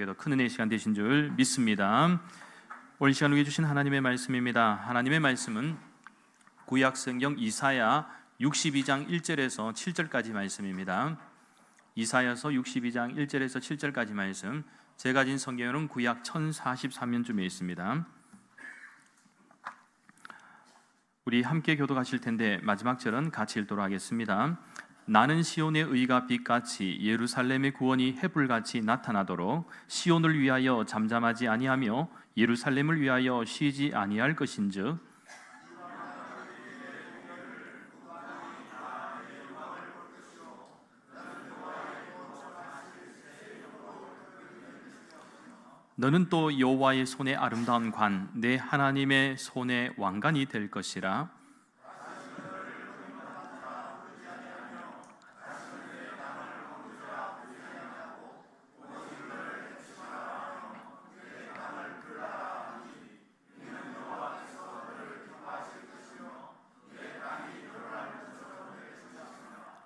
더 큰 은혜의 시간 되신 줄 믿습니다. 오늘 시간 우리에게 주신 하나님의 말씀입니다. 하나님의 말씀은 구약 성경 이사야 62장 1절에서 7절까지 말씀입니다. 이사야서 62장 1절에서 7절까지 말씀, 제가 가진 성경은 구약 1043면쯤에 있습니다. 우리 함께 교독하실 텐데 마지막 절은 같이 읽도록 하겠습니다. 나는 시온의 의가 빛같이 예루살렘의 구원이 해불같이 나타나도록 시온을 위하여 잠잠하지 아니하며 예루살렘을 위하여 쉬지 아니할 것인즉 너는 또 여호와의 손의 아름다운 관, 내 하나님의 손의 왕관이 될 것이라.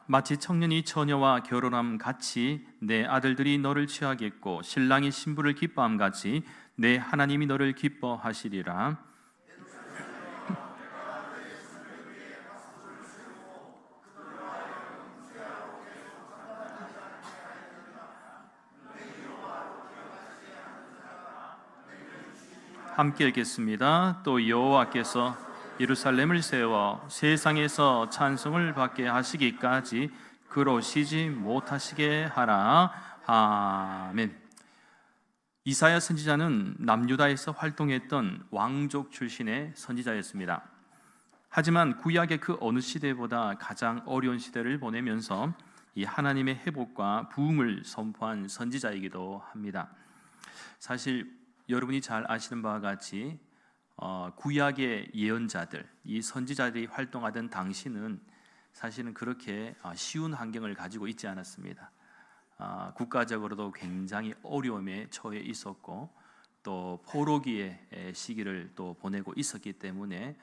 마치 청년이 처녀와 결혼함 같이 내 아들들이 너를 취하겠고 신랑이 신부를 기뻐함 같이 내 하나님이 너를 기뻐하시리라. 함께 읽겠습니다. 또 여호와께서 예루살렘을 세워 세상에서 찬송을 받게 하시기까지 그러시지 못하시게 하라. 아멘. 이사야 선지자는 남유다에서 활동했던 왕족 출신의 선지자였습니다. 하지만 구약의 그 어느 시대보다 가장 어려운 시대를 보내면서 이 하나님의 회복과 부흥을 선포한 선지자이기도 합니다. 사실 여러분이 잘 아시는 바와 같이 구약의 예언자들, 이 선지자들이 활동하던 당시는 사실은 그렇게 쉬운 환경을 가지고 있지 않았습니다. 국가적으로도 굉장히 어려움에 처해 있었고 또 포로기의 시기를 또 보내고 있었기 때문에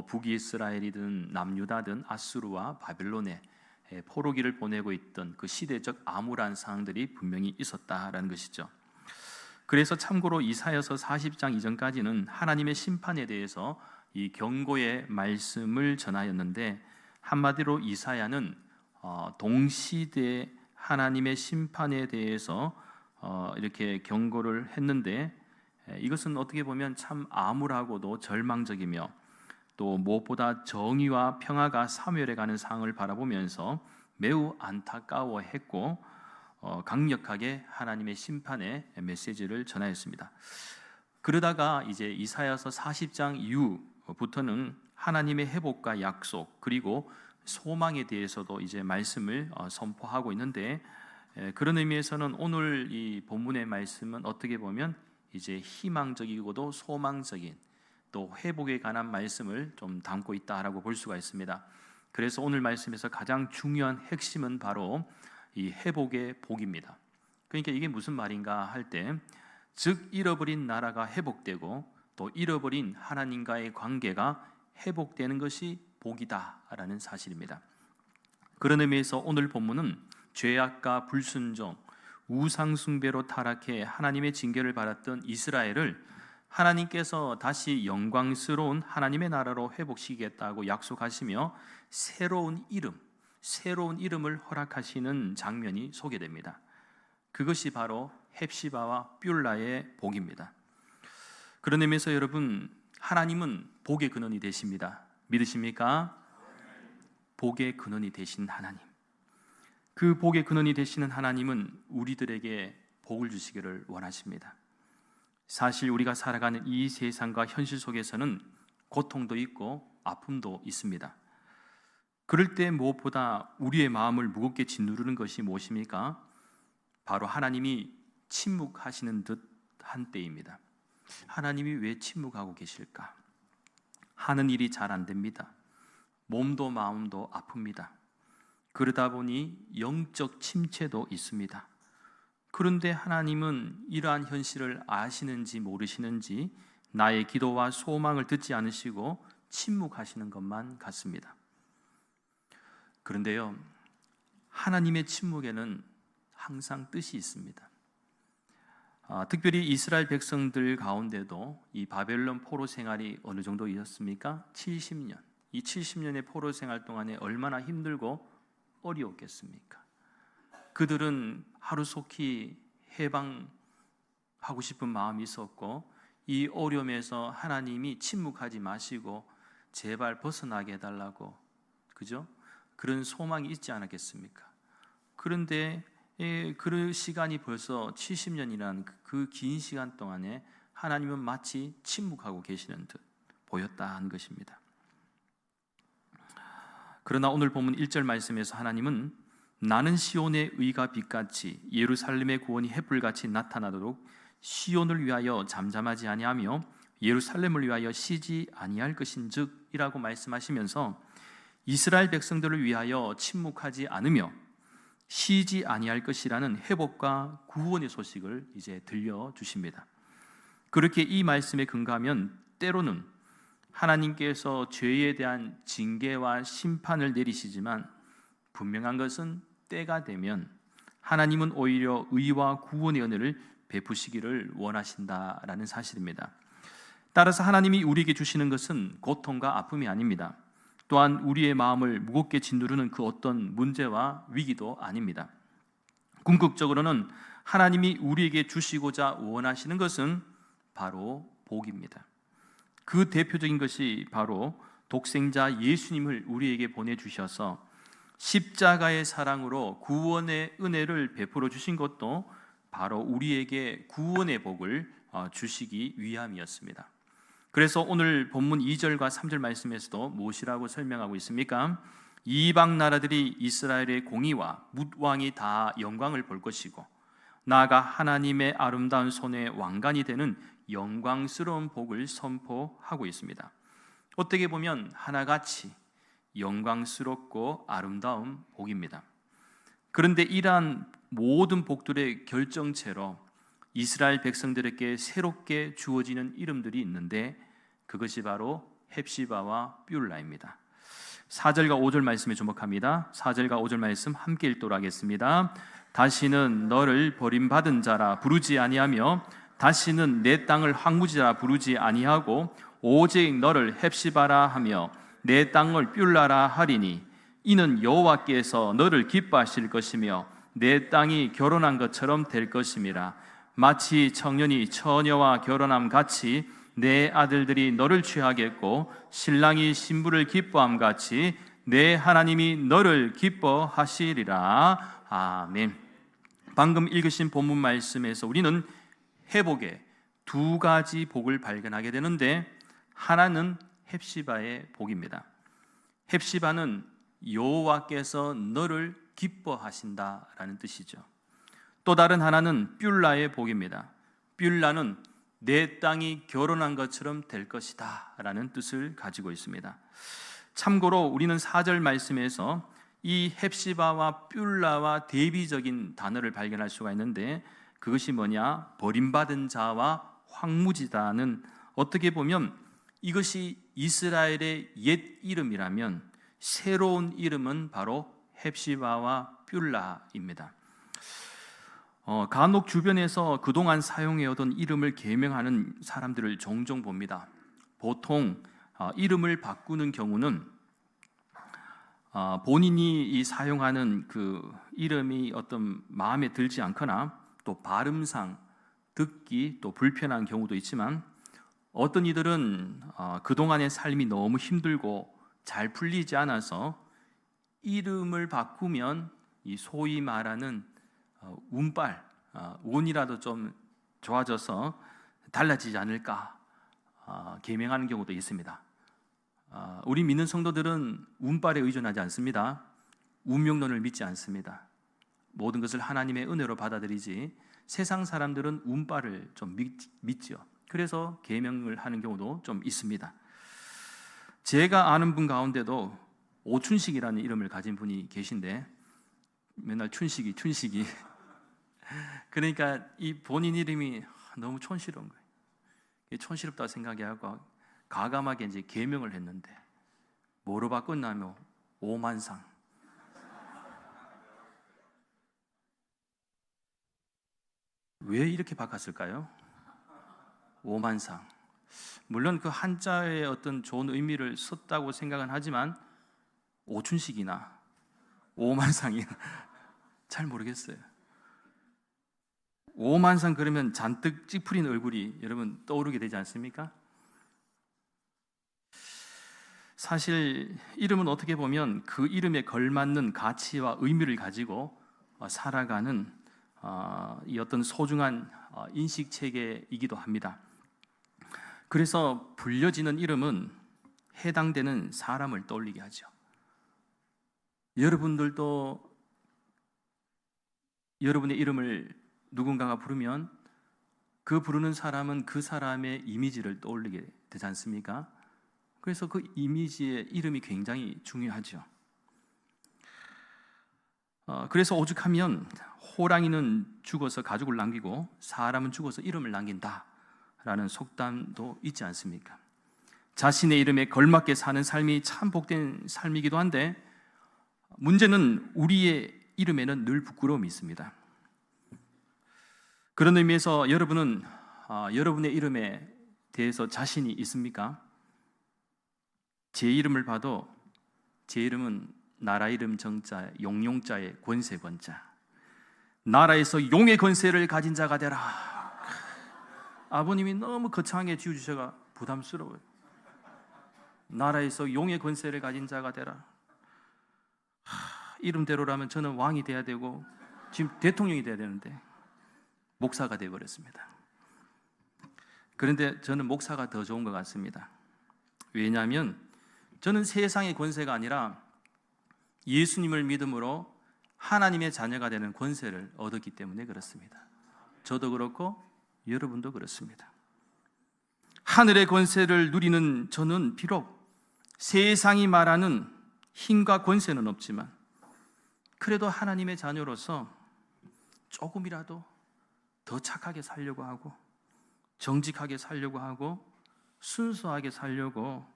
북이스라엘이든 남유다든 아수르와 바벨론의 포로기를 보내고 있던 그 시대적 암울한 상황들이 분명히 있었다라는 것이죠. 그래서 참고로 이사야서 40장 이전까지는 하나님의 심판에 대해서 이 경고의 말씀을 전하였는데, 한마디로 이사야는 동시대 하나님의 심판에 대해서 이렇게 경고를 했는데, 이것은 어떻게 보면 참 암울하고도 절망적이며 또 무엇보다 정의와 평화가 사멸해가는 상황을 바라보면서 매우 안타까워했고 강력하게 하나님의 심판의 메시지를 전하였습니다. 그러다가 이제 이사야서 40장 이후부터는 하나님의 회복과 약속 그리고 소망에 대해서도 이제 말씀을 선포하고 있는데, 그런 의미에서는 오늘 이 본문의 말씀은 어떻게 보면 이제 희망적이고도 소망적인 또 회복에 관한 말씀을 좀 담고 있다라고 볼 수가 있습니다. 그래서 오늘 말씀에서 가장 중요한 핵심은 바로 이 회복의 복입니다. 그러니까 이게 무슨 말인가 할 때, 즉 잃어버린 나라가 회복되고 또 잃어버린 하나님과의 관계가 회복되는 것이 복이다라는 사실입니다. 그런 의미에서 오늘 본문은 죄악과 불순종, 우상 숭배로 타락해 하나님의 징계를 받았던 이스라엘을 하나님께서 다시 영광스러운 하나님의 나라로 회복시키겠다고 약속하시며 새로운 이름을 허락하시는 장면이 소개됩니다. 그것이 바로 헵시바와 뷸라의 복입니다. 그런 의미에서 여러분, 하나님은 복의 근원이 되십니다. 믿으십니까? 복의 근원이 되신 하나님, 그 복의 근원이 되시는 하나님은 우리들에게 복을 주시기를 원하십니다. 사실 우리가 살아가는 이 세상과 현실 속에서는 고통도 있고 아픔도 있습니다. 그럴 때 무엇보다 우리의 마음을 무겁게 짓누르는 것이 무엇입니까? 바로 하나님이 침묵하시는 듯한 때입니다. 하나님이 왜 침묵하고 계실까? 하는 일이 잘 안 됩니다. 몸도 마음도 아픕니다. 그러다 보니 영적 침체도 있습니다. 그런데 하나님은 이러한 현실을 아시는지 모르시는지 나의 기도와 소망을 듣지 않으시고 침묵하시는 것만 같습니다. 그런데요, 하나님의 침묵에는 항상 뜻이 있습니다. 특별히 이스라엘 백성들 가운데도 이 바벨론 포로 생활이 어느 정도였습니까? 70년. 이 70년의 포로 생활 동안에 얼마나 힘들고 어려웠겠습니까? 그들은 하루속히 해방하고 싶은 마음이 있었고, 이 어려움에서 하나님이 침묵하지 마시고 제발 벗어나게 해달라고, 그죠? 그런 소망이 있지 않았겠습니까? 그런데 그 시간이 벌써 70년이라는 그 긴 시간 동안에 하나님은 마치 침묵하고 계시는 듯 보였다는 것입니다. 그러나 오늘 본문 1절 말씀에서 하나님은 나는 시온의 의가 빛같이 예루살렘의 구원이 햇불같이 나타나도록 시온을 위하여 잠잠하지 아니하며 예루살렘을 위하여 쉬지 아니할 것인즉 이라고 말씀하시면서 이스라엘 백성들을 위하여 침묵하지 않으며 쉬지 아니할 것이라는 회복과 구원의 소식을 이제 들려주십니다. 그렇게 이 말씀에 근거하면 때로는 하나님께서 죄에 대한 징계와 심판을 내리시지만 분명한 것은 때가 되면 하나님은 오히려 의와 구원의 은혜를 베푸시기를 원하신다라는 사실입니다. 따라서 하나님이 우리에게 주시는 것은 고통과 아픔이 아닙니다. 또한 우리의 마음을 무겁게 짓누르는 그 어떤 문제와 위기도 아닙니다. 궁극적으로는 하나님이 우리에게 주시고자 원하시는 것은 바로 복입니다. 그 대표적인 것이 바로 독생자 예수님을 우리에게 보내주셔서 십자가의 사랑으로 구원의 은혜를 베풀어 주신 것도 바로 우리에게 구원의 복을 주시기 위함이었습니다. 그래서 오늘 본문 2절과 3절 말씀에서도 무엇이라고 설명하고 있습니까? 이방 나라들이 이스라엘의 공의와 뭇왕이 다 영광을 볼 것이고 나아가 하나님의 아름다운 손의 왕관이 되는 영광스러운 복을 선포하고 있습니다. 어떻게 보면 하나같이 영광스럽고 아름다운 복입니다. 그런데 이러한 모든 복들의 결정체로 이스라엘 백성들에게 새롭게 주어지는 이름들이 있는데 그것이 바로 헵시바와 뷸라입니다. 4절과 5절 말씀에 주목합니다. 4절과 5절 말씀 함께 읽도록 하겠습니다. 다시는 너를 버림받은 자라 부르지 아니하며 다시는 내 땅을 황무지라 부르지 아니하고 오직 너를 헵시바라 하며 내 땅을 뷸라라 하리니 이는 여호와께서 너를 기뻐하실 것이며 내 땅이 결혼한 것처럼 될 것임이라. 마치 청년이 처녀와 결혼함 같이 내 아들들이 너를 취하겠고 신랑이 신부를 기뻐함 같이 내 하나님이 너를 기뻐하시리라. 아멘. 방금 읽으신 본문 말씀에서 우리는 회복의 두 가지 복을 발견하게 되는데 하나는 헵시바의 복입니다. 헵시바는 여호와께서 너를 기뻐하신다라는 뜻이죠. 또 다른 하나는 뷸라의 복입니다. 뷸라는 내 땅이 결혼한 것처럼 될 것이다 라는 뜻을 가지고 있습니다. 참고로 우리는 4절 말씀에서 이 헵시바와 뷸라와 대비적인 단어를 발견할 수가 있는데 그것이 뭐냐? 버림받은 자와 황무지다는 어떻게 보면 이것이 이스라엘의 옛 이름이라면 새로운 이름은 바로 헵시바와 뷸라입니다. 간혹 주변에서 그동안 사용해오던 이름을 개명하는 사람들을 종종 봅니다. 보통 이름을 바꾸는 경우는 본인이 이 사용하는 그 이름이 어떤 마음에 들지 않거나 또 발음상 듣기 또 불편한 경우도 있지만 어떤 이들은 그동안의 삶이 너무 힘들고 잘 풀리지 않아서 이름을 바꾸면 이 소위 말하는 운빨, 운이라도 좀 좋아져서 달라지지 않을까 개명하는 경우도 있습니다. 우리 믿는 성도들은 운빨에 의존하지 않습니다. 운명론을 믿지 않습니다. 모든 것을 하나님의 은혜로 받아들이지 세상 사람들은 운빨을 좀 믿죠. 그래서 개명을 하는 경우도 좀 있습니다. 제가 아는 분 가운데도 오춘식이라는 이름을 가진 분이 계신데 맨날 춘식이 그러니까 이 본인 이름이 너무 촌스러운 거예요. 촌스럽다고 생각하고 과감하게 이제 개명을 했는데 뭐로 바꿨냐면 오만상. 왜 이렇게 바꿨을까요? 오만상. 물론 그 한자의 어떤 좋은 의미를 썼다고 생각은 하지만 오춘식이나 오만상이나 잘 모르겠어요. 오만상 그러면 잔뜩 찌푸린 얼굴이 여러분 떠오르게 되지 않습니까? 사실 이름은 어떻게 보면 그 이름에 걸맞는 가치와 의미를 가지고 살아가는 이 어떤 소중한 인식 체계이기도 합니다. 그래서 불려지는 이름은 해당되는 사람을 떠올리게 하죠. 여러분들도 여러분의 이름을 누군가가 부르면 그 부르는 사람은 그 사람의 이미지를 떠올리게 되지 않습니까? 그래서 그 이미지의 이름이 굉장히 중요하죠. 그래서 오죽하면 호랑이는 죽어서 가죽을 남기고 사람은 죽어서 이름을 남긴다라는 속담도 있지 않습니까? 자신의 이름에 걸맞게 사는 삶이 참 복된 삶이기도 한데 문제는 우리의 이름에는 늘 부끄러움이 있습니다. 그런 의미에서 여러분은 여러분의 이름에 대해서 자신이 있습니까? 제 이름을 봐도 제 이름은 나라 이름 정자 용용자의 권세 권자, 나라에서 용의 권세를 가진 자가 되라. 아버님이 너무 거창하게 지어주셔가 부담스러워요. 나라에서 용의 권세를 가진 자가 되라. 이름대로라면 저는 왕이 돼야 되고 지금 대통령이 돼야 되는데 목사가 되어버렸습니다. 그런데 저는 목사가 더 좋은 것 같습니다. 왜냐하면 저는 세상의 권세가 아니라 예수님을 믿음으로 하나님의 자녀가 되는 권세를 얻었기 때문에 그렇습니다. 저도 그렇고 여러분도 그렇습니다. 하늘의 권세를 누리는 저는 비록 세상이 말하는 힘과 권세는 없지만 그래도 하나님의 자녀로서 조금이라도 더 착하게 살려고 하고 정직하게 살려고 하고 순수하게 살려고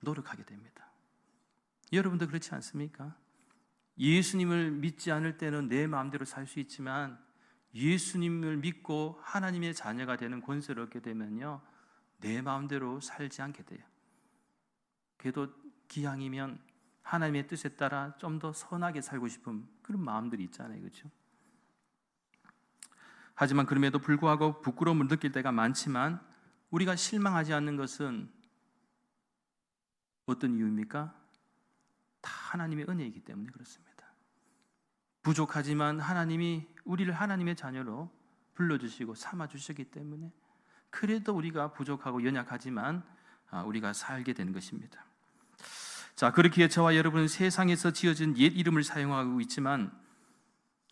노력하게 됩니다. 여러분도 그렇지 않습니까? 예수님을 믿지 않을 때는 내 마음대로 살 수 있지만 예수님을 믿고 하나님의 자녀가 되는 권세를 얻게 되면요, 내 마음대로 살지 않게 돼요. 그래도 기왕이면 하나님의 뜻에 따라 좀 더 선하게 살고 싶은 그런 마음들이 있잖아요, 그렇죠? 하지만 그럼에도 불구하고 부끄러움을 느낄 때가 많지만 우리가 실망하지 않는 것은 어떤 이유입니까? 다 하나님의 은혜이기 때문에 그렇습니다. 부족하지만 하나님이 우리를 하나님의 자녀로 불러주시고 삼아주셨기 때문에 그래도 우리가 부족하고 연약하지만 우리가 살게 되는 것입니다. 자, 그렇기에 저와 여러분은 세상에서 지어진 옛 이름을 사용하고 있지만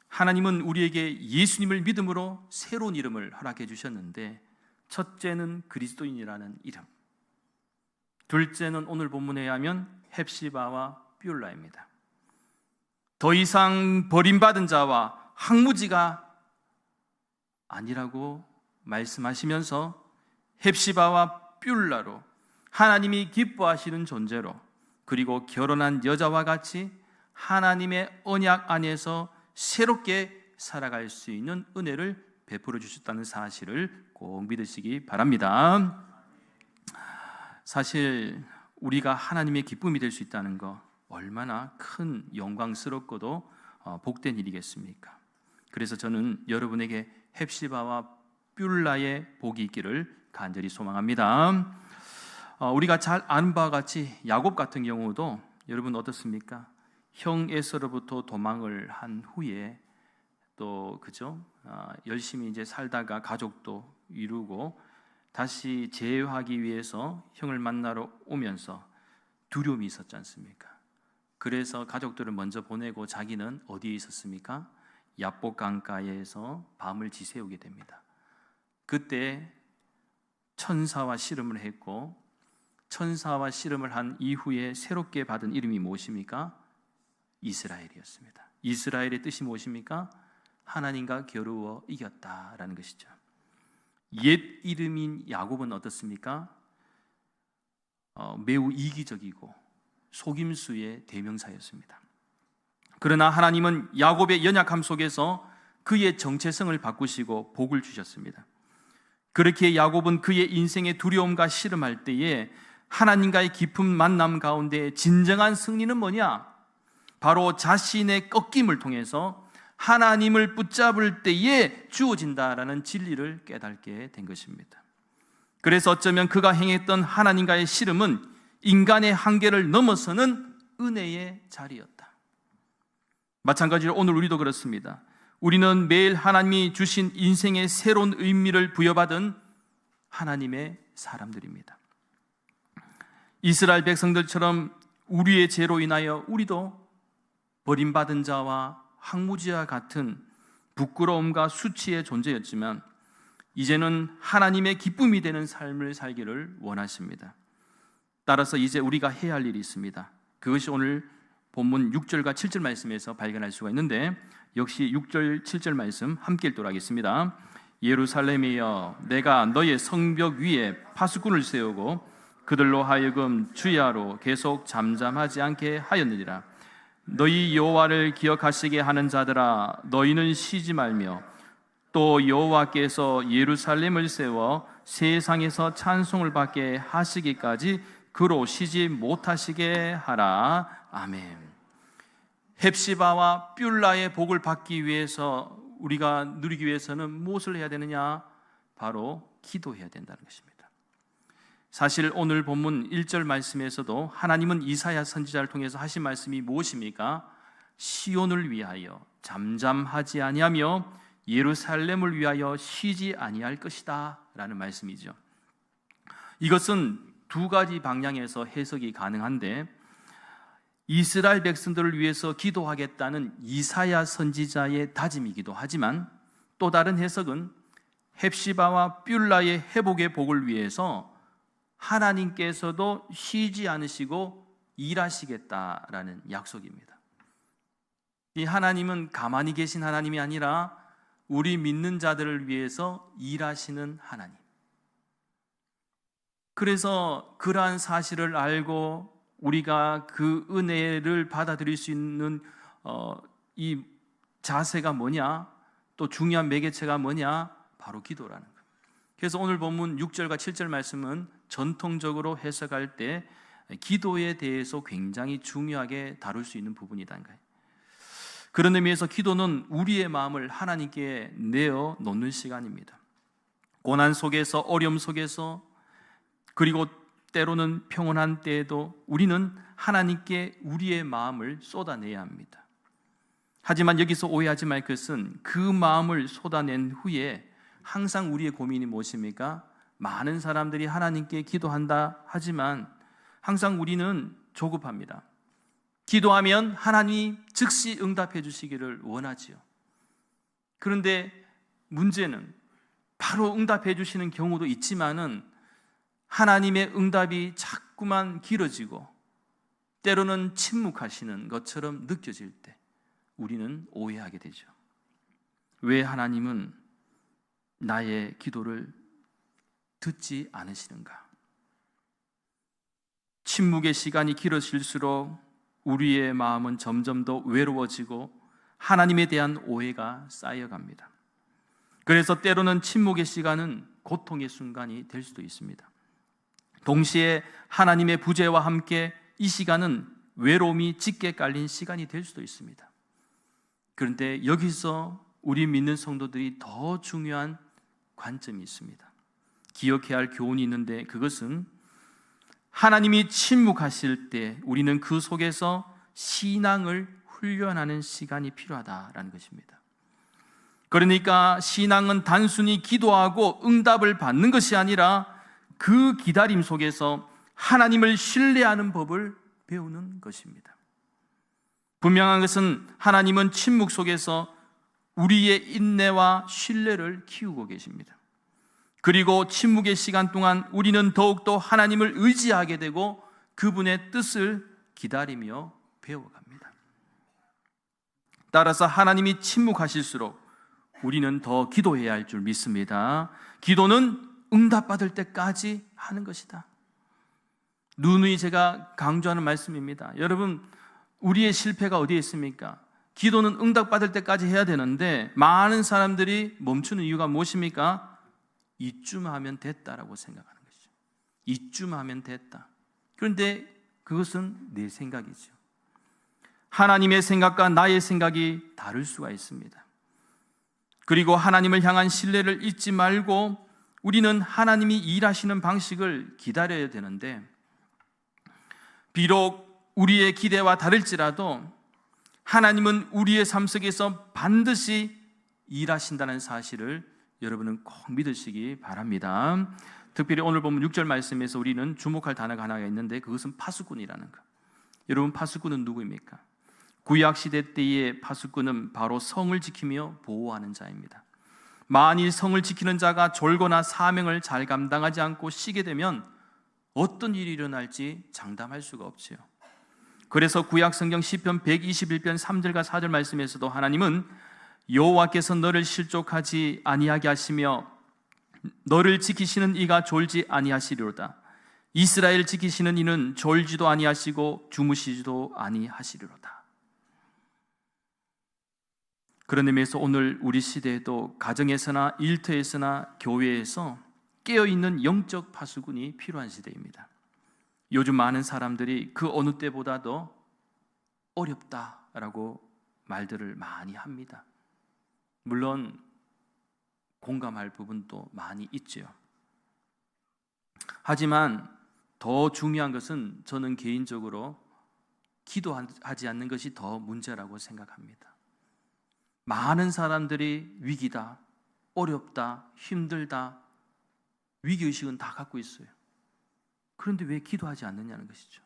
하나님은 우리에게 예수님을 믿음으로 새로운 이름을 허락해 주셨는데 첫째는 그리스도인이라는 이름, 둘째는 오늘 본문에 의하면 헵시바와 뷸라입니다. 더 이상 버림받은 자와 항무지가 아니라고 말씀하시면서 헵시바와 뷸라로 하나님이 기뻐하시는 존재로 그리고 결혼한 여자와 같이 하나님의 언약 안에서 새롭게 살아갈 수 있는 은혜를 베풀어 주셨다는 사실을 꼭 믿으시기 바랍니다. 사실 우리가 하나님의 기쁨이 될 수 있다는 거 얼마나 큰 영광스럽고도 복된 일이겠습니까? 그래서 저는 여러분에게 헵시바와 뷸라의 복이 있기를 간절히 소망합니다. 우리가 잘 아는 바와 같이 야곱 같은 경우도 여러분 어떻습니까? 형 에서로부터 도망을 한 후에 또 그죠? 열심히 이제 살다가 가족도 이루고 다시 재회하기 위해서 형을 만나러 오면서 두려움이 있었지 않습니까? 그래서 가족들을 먼저 보내고 자기는 어디에 있었습니까? 야복 강가에서 밤을 지새우게 됩니다. 그때 천사와 씨름을 했고 천사와 씨름을 한 이후에 새롭게 받은 이름이 무엇입니까? 이스라엘이었습니다. 이스라엘의 뜻이 무엇입니까? 하나님과 겨루어 이겼다라는 것이죠. 옛 이름인 야곱은 어떻습니까? 매우 이기적이고 속임수의 대명사였습니다. 그러나 하나님은 야곱의 연약함 속에서 그의 정체성을 바꾸시고 복을 주셨습니다. 그렇게 야곱은 그의 인생의 두려움과 씨름할 때에 하나님과의 깊은 만남 가운데 진정한 승리는 뭐냐? 바로 자신의 꺾임을 통해서 하나님을 붙잡을 때에 주어진다라는 진리를 깨닫게 된 것입니다. 그래서 어쩌면 그가 행했던 하나님과의 씨름은 인간의 한계를 넘어서는 은혜의 자리였다. 마찬가지로 오늘 우리도 그렇습니다. 우리는 매일 하나님이 주신 인생의 새로운 의미를 부여받은 하나님의 사람들입니다. 이스라엘 백성들처럼 우리의 죄로 인하여 우리도 버림받은 자와 황무지와 같은 부끄러움과 수치의 존재였지만 이제는 하나님의 기쁨이 되는 삶을 살기를 원하십니다. 따라서 이제 우리가 해야 할 일이 있습니다. 그것이 오늘 본문 6절과 7절 말씀에서 발견할 수가 있는데, 역시 6절 7절 말씀 함께 읽도록 하겠습니다. 예루살렘이여, 내가 너의 성벽 위에 파수꾼을 세우고 그들로 하여금 주야로 계속 잠잠하지 않게 하였느니라. 너희 여호와를 기억하시게 하는 자들아, 너희는 쉬지 말며 또 여호와께서 예루살렘을 세워 세상에서 찬송을 받게 하시기까지 그로 쉬지 못하시게 하라. 아멘. 헵시바와 뷸라의 복을 받기 위해서, 우리가 누리기 위해서는 무엇을 해야 되느냐? 바로 기도해야 된다는 것입니다. 사실 오늘 본문 1절 말씀에서도 하나님은 이사야 선지자를 통해서 하신 말씀이 무엇입니까? 시온을 위하여 잠잠하지 아니하며 예루살렘을 위하여 쉬지 아니할 것이다 라는 말씀이죠. 이것은 두 가지 방향에서 해석이 가능한데, 이스라엘 백성들을 위해서 기도하겠다는 이사야 선지자의 다짐이기도 하지만, 또 다른 해석은 헵시바와 뷸라의 회복의 복을 위해서 하나님께서도 쉬지 않으시고 일하시겠다라는 약속입니다. 이 하나님은 가만히 계신 하나님이 아니라 우리 믿는 자들을 위해서 일하시는 하나님. 그래서 그러한 사실을 알고 우리가 그 은혜를 받아들일 수 있는 이 자세가 뭐냐? 또 중요한 매개체가 뭐냐? 바로 기도라는 거예요. 그래서 오늘 본문 6절과 7절 말씀은 전통적으로 해석할 때 기도에 대해서 굉장히 중요하게 다룰 수 있는 부분이라는 거예요. 그런 의미에서 기도는 우리의 마음을 하나님께 내어 놓는 시간입니다. 고난 속에서, 어려움 속에서, 그리고 때로는 평온한 때에도 우리는 하나님께 우리의 마음을 쏟아내야 합니다. 하지만 여기서 오해하지 말 것은, 그 마음을 쏟아낸 후에 항상 우리의 고민이 무엇입니까? 많은 사람들이 하나님께 기도한다 하지만 항상 우리는 조급합니다. 기도하면 하나님이 즉시 응답해 주시기를 원하지요. 그런데 문제는 바로 응답해 주시는 경우도 있지만은 하나님의 응답이 자꾸만 길어지고 때로는 침묵하시는 것처럼 느껴질 때 우리는 오해하게 되죠. 왜 하나님은 나의 기도를 듣지 않으시는가? 침묵의 시간이 길어질수록 우리의 마음은 점점 더 외로워지고 하나님에 대한 오해가 쌓여갑니다. 그래서 때로는 침묵의 시간은 고통의 순간이 될 수도 있습니다. 동시에 하나님의 부재와 함께 이 시간은 외로움이 짙게 깔린 시간이 될 수도 있습니다. 그런데 여기서 우리 믿는 성도들이 더 중요한 관점이 있습니다. 기억해야 할 교훈이 있는데, 그것은 하나님이 침묵하실 때 우리는 그 속에서 신앙을 훈련하는 시간이 필요하다라는 것입니다. 그러니까 신앙은 단순히 기도하고 응답을 받는 것이 아니라 그 기다림 속에서 하나님을 신뢰하는 법을 배우는 것입니다. 분명한 것은 하나님은 침묵 속에서 우리의 인내와 신뢰를 키우고 계십니다. 그리고 침묵의 시간 동안 우리는 더욱더 하나님을 의지하게 되고 그분의 뜻을 기다리며 배워갑니다. 따라서 하나님이 침묵하실수록 우리는 더 기도해야 할 줄 믿습니다. 기도는 응답받을 때까지 하는 것이다. 누누이 제가 강조하는 말씀입니다. 여러분, 우리의 실패가 어디에 있습니까? 기도는 응답받을 때까지 해야 되는데 많은 사람들이 멈추는 이유가 무엇입니까? 이쯤 하면 됐다라고 생각하는 것이죠. 이쯤 하면 됐다. 그런데 그것은 내 생각이죠. 하나님의 생각과 나의 생각이 다를 수가 있습니다. 그리고 하나님을 향한 신뢰를 잊지 말고 우리는 하나님이 일하시는 방식을 기다려야 되는데, 비록 우리의 기대와 다를지라도 하나님은 우리의 삶 속에서 반드시 일하신다는 사실을 여러분은 꼭 믿으시기 바랍니다. 특별히 오늘 보면 6절 말씀에서 우리는 주목할 단어가 하나가 있는데 그것은 파수꾼이라는 것. 여러분, 파수꾼은 누구입니까? 구약시대 때의 파수꾼은 바로 성을 지키며 보호하는 자입니다. 만일 성을 지키는 자가 졸거나 사명을 잘 감당하지 않고 쉬게 되면 어떤 일이 일어날지 장담할 수가 없지요. 그래서 구약성경 시편 121편 3절과 4절 말씀에서도 하나님은 여호와께서 너를 실족하지 아니하게 하시며 너를 지키시는 이가 졸지 아니하시리로다. 이스라엘 지키시는 이는 졸지도 아니하시고 주무시지도 아니하시리로다. 그런 의미에서 오늘 우리 시대에도 가정에서나 일터에서나 교회에서 깨어있는 영적 파수꾼이 필요한 시대입니다. 요즘 많은 사람들이 그 어느 때보다도 어렵다라고 말들을 많이 합니다. 물론 공감할 부분도 많이 있죠. 하지만 더 중요한 것은 저는 개인적으로 기도하지 않는 것이 더 문제라고 생각합니다. 많은 사람들이 위기다, 어렵다, 힘들다, 위기의식은 다 갖고 있어요. 그런데 왜 기도하지 않느냐는 것이죠.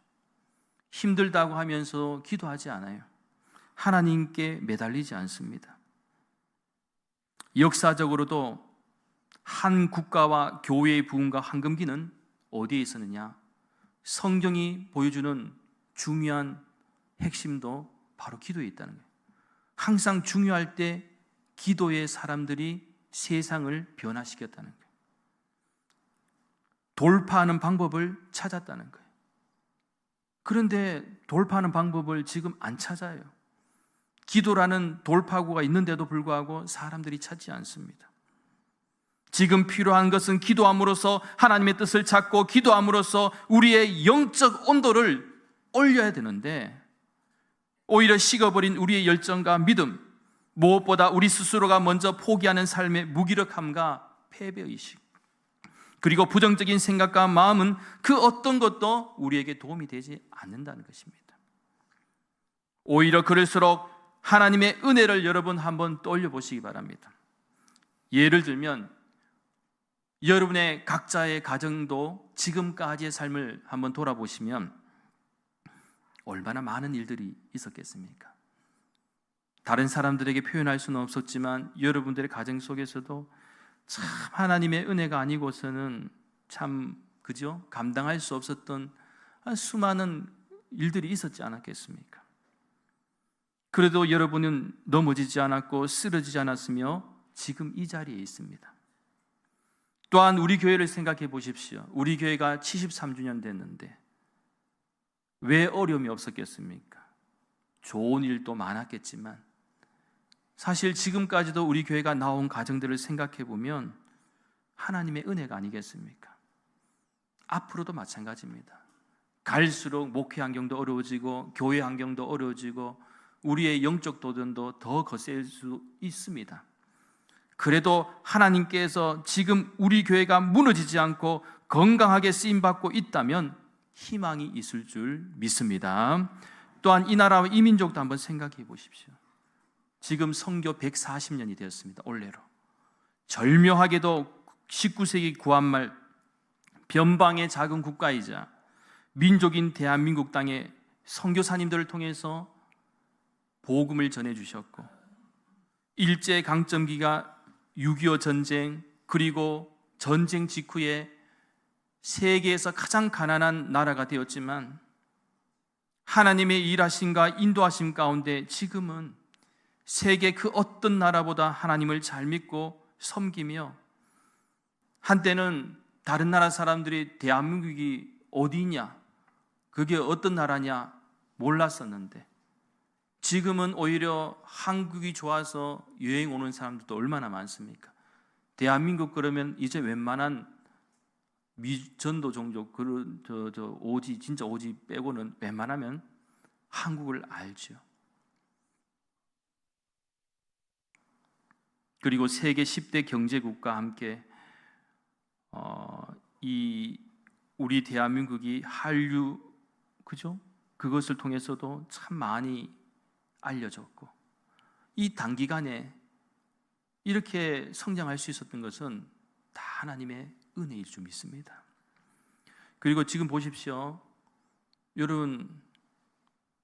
힘들다고 하면서 기도하지 않아요. 하나님께 매달리지 않습니다. 역사적으로도 한 국가와 교회의 부흥과 황금기는 어디에 있었느냐? 성경이 보여주는 중요한 핵심도 바로 기도에 있다는 거예요. 항상 중요할 때 기도의 사람들이 세상을 변화시켰다는 거예요. 돌파하는 방법을 찾았다는 거예요. 그런데 돌파하는 방법을 지금 안 찾아요. 기도라는 돌파구가 있는데도 불구하고 사람들이 찾지 않습니다. 지금 필요한 것은 기도함으로써 하나님의 뜻을 찾고 기도함으로써 우리의 영적 온도를 올려야 되는데, 오히려 식어버린 우리의 열정과 믿음, 무엇보다 우리 스스로가 먼저 포기하는 삶의 무기력함과 패배의식, 그리고 부정적인 생각과 마음은 그 어떤 것도 우리에게 도움이 되지 않는다는 것입니다. 오히려 그럴수록 하나님의 은혜를 여러분 한번 떠올려 보시기 바랍니다. 예를 들면 여러분의 각자의 가정도 지금까지의 삶을 한번 돌아보시면 얼마나 많은 일들이 있었겠습니까? 다른 사람들에게 표현할 수는 없었지만 여러분들의 가정 속에서도 참 하나님의 은혜가 아니고서는 참 그죠? 감당할 수 없었던 수많은 일들이 있었지 않았겠습니까? 그래도 여러분은 넘어지지 않았고 쓰러지지 않았으며 지금 이 자리에 있습니다. 또한 우리 교회를 생각해 보십시오. 우리 교회가 73주년 됐는데 왜 어려움이 없었겠습니까? 좋은 일도 많았겠지만 사실 지금까지도 우리 교회가 나온 과정들을 생각해 보면 하나님의 은혜가 아니겠습니까? 앞으로도 마찬가지입니다. 갈수록 목회 환경도 어려워지고 교회 환경도 어려워지고 우리의 영적 도전도 더 거셀 수 있습니다. 그래도 하나님께서 지금 우리 교회가 무너지지 않고 건강하게 쓰임받고 있다면 희망이 있을 줄 믿습니다. 또한 이 나라와 이 민족도 한번 생각해 보십시오. 지금 선교 140년이 되었습니다. 올해로. 절묘하게도 19세기 구한말 변방의 작은 국가이자 민족인 대한민국 땅에 선교사님들을 통해서 복음을 전해주셨고, 일제강점기가 6.25 전쟁, 그리고 전쟁 직후에 세계에서 가장 가난한 나라가 되었지만 하나님의 일하심과 인도하심 가운데 지금은 세계 그 어떤 나라보다 하나님을 잘 믿고 섬기며, 한때는 다른 나라 사람들이 대한민국이 어디냐, 그게 어떤 나라냐 몰랐었는데 지금은 오히려 한국이 좋아서 여행 오는 사람들도 얼마나 많습니까? 대한민국 그러면 이제 웬만한 미전도 종족 그런 오지 진짜 오지 빼고는 웬만하면 한국을 알죠. 그리고 세계 10대 경제국과 함께 이 우리 대한민국이 한류 그죠? 그것을 통해서도 참 많이 알려졌고, 이 단기간에 이렇게 성장할 수 있었던 것은 다 하나님의 은혜일 줄 믿습니다. 그리고 지금 보십시오. 여러분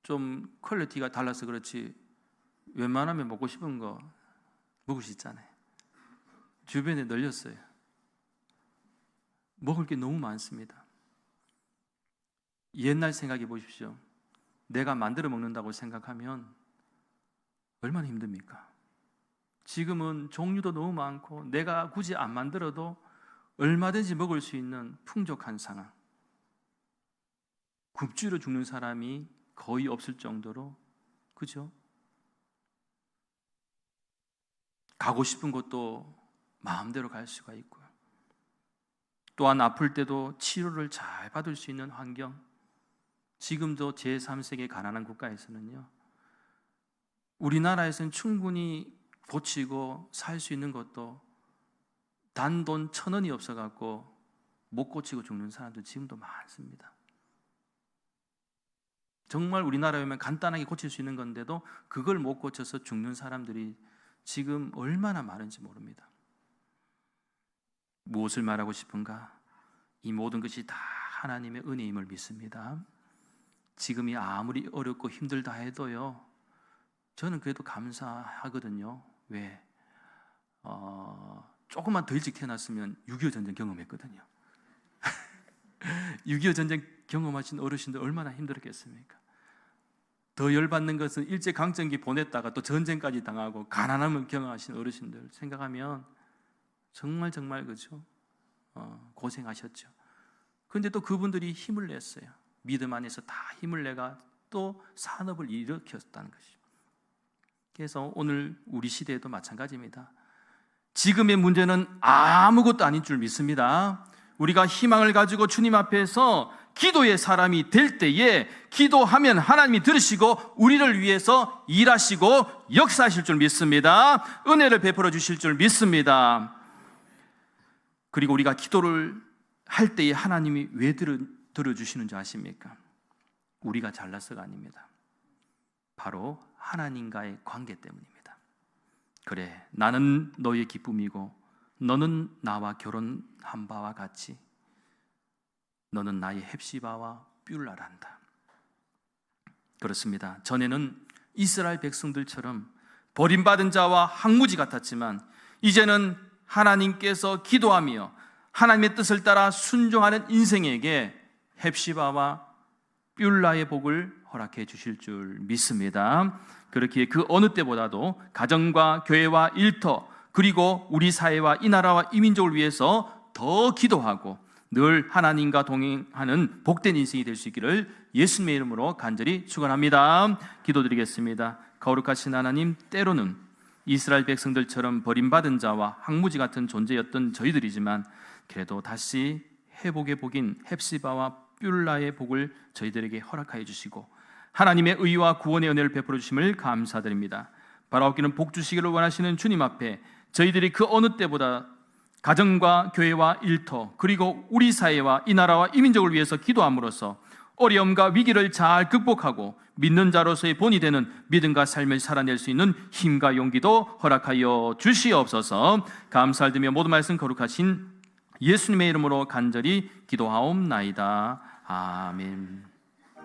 좀 퀄리티가 달라서 그렇지 웬만하면 먹고 싶은 거 먹을 수 있잖아요. 주변에 널렸어요. 먹을 게 너무 많습니다. 옛날 생각해 보십시오. 내가 만들어 먹는다고 생각하면 얼마나 힘듭니까? 지금은 종류도 너무 많고 내가 굳이 안 만들어도 얼마든지 먹을 수 있는 풍족한 상황. 굶주려 죽는 사람이 거의 없을 정도로, 그죠? 가고 싶은 곳도 마음대로 갈 수가 있고요. 또한 아플 때도 치료를 잘 받을 수 있는 환경. 지금도 제3세계 가난한 국가에서는요, 우리나라에서는 충분히 고치고 살 수 있는 것도 단돈 1,000원이 없어갖고 못 고치고 죽는 사람들 지금도 많습니다. 정말 우리나라에면 간단하게 고칠 수 있는 건데도 그걸 못 고쳐서 죽는 사람들이 지금 얼마나 많은지 모릅니다. 무엇을 말하고 싶은가? 이 모든 것이 다 하나님의 은혜임을 믿습니다. 지금이 아무리 어렵고 힘들다 해도요, 저는 그래도 감사하거든요. 왜? 조금만 더 일찍 태어났으면 6.25 전쟁 경험했거든요. 6.25 전쟁 경험하신 어르신들 얼마나 힘들었겠습니까? 더 열받는 것은 일제강점기 보냈다가 또 전쟁까지 당하고 가난함을 경험하신 어르신들 생각하면 정말 그죠? 고생하셨죠. 그런데 또 그분들이 힘을 냈어요. 믿음 안에서 다 힘을 내가 또 산업을 일으켰다는 것이죠. 그래서 오늘 우리 시대에도 마찬가지입니다. 지금의 문제는 아무것도 아닌 줄 믿습니다. 우리가 희망을 가지고 주님 앞에서 기도의 사람이 될 때에 기도하면 하나님이 들으시고 우리를 위해서 일하시고 역사하실 줄 믿습니다. 은혜를 베풀어 주실 줄 믿습니다. 그리고 우리가 기도를 할 때에 하나님이 왜 들어주시는 줄 아십니까? 우리가 잘나서가 아닙니다. 바로 하나님과의 관계 때문입니다. 그래, 나는 너의 기쁨이고 너는 나와 결혼한 바와 같이 너는 나의 헵시바와 뷸라란다. 그렇습니다. 전에는 이스라엘 백성들처럼 버림받은 자와 항무지 같았지만 이제는 하나님께서 기도하며 하나님의 뜻을 따라 순종하는 인생에게 헵시바와 뷸라의 복을 허락해 주실 줄 믿습니다. 그렇기에 그 어느 때보다도 가정과 교회와 일터 그리고 우리 사회와 이 나라와 이 민족을 위해서 더 기도하고 늘 하나님과 동행하는 복된 인생이 될 수 있기를 예수님의 이름으로 간절히 축원합니다. 기도드리겠습니다. 거룩하신 하나님, 때로는 이스라엘 백성들처럼 버림받은 자와 항무지 같은 존재였던 저희들이지만 그래도 다시 회복의 복인 헵시바와 뷸라의 복을 저희들에게 허락하여 주시고 하나님의 의와 구원의 은혜를 베풀어 주심을 감사드립니다. 바라옵기는 복 주시기를 원하시는 주님 앞에 저희들이 그 어느 때보다 가정과 교회와 일터 그리고 우리 사회와 이 나라와 이 민족을 위해서 기도함으로써 어려움과 위기를 잘 극복하고 믿는 자로서의 본이 되는 믿음과 삶을 살아낼 수 있는 힘과 용기도 허락하여 주시옵소서. 감사를 드리며 모든 말씀 거룩하신 예수님의 이름으로 간절히 기도하옵나이다. 아멘.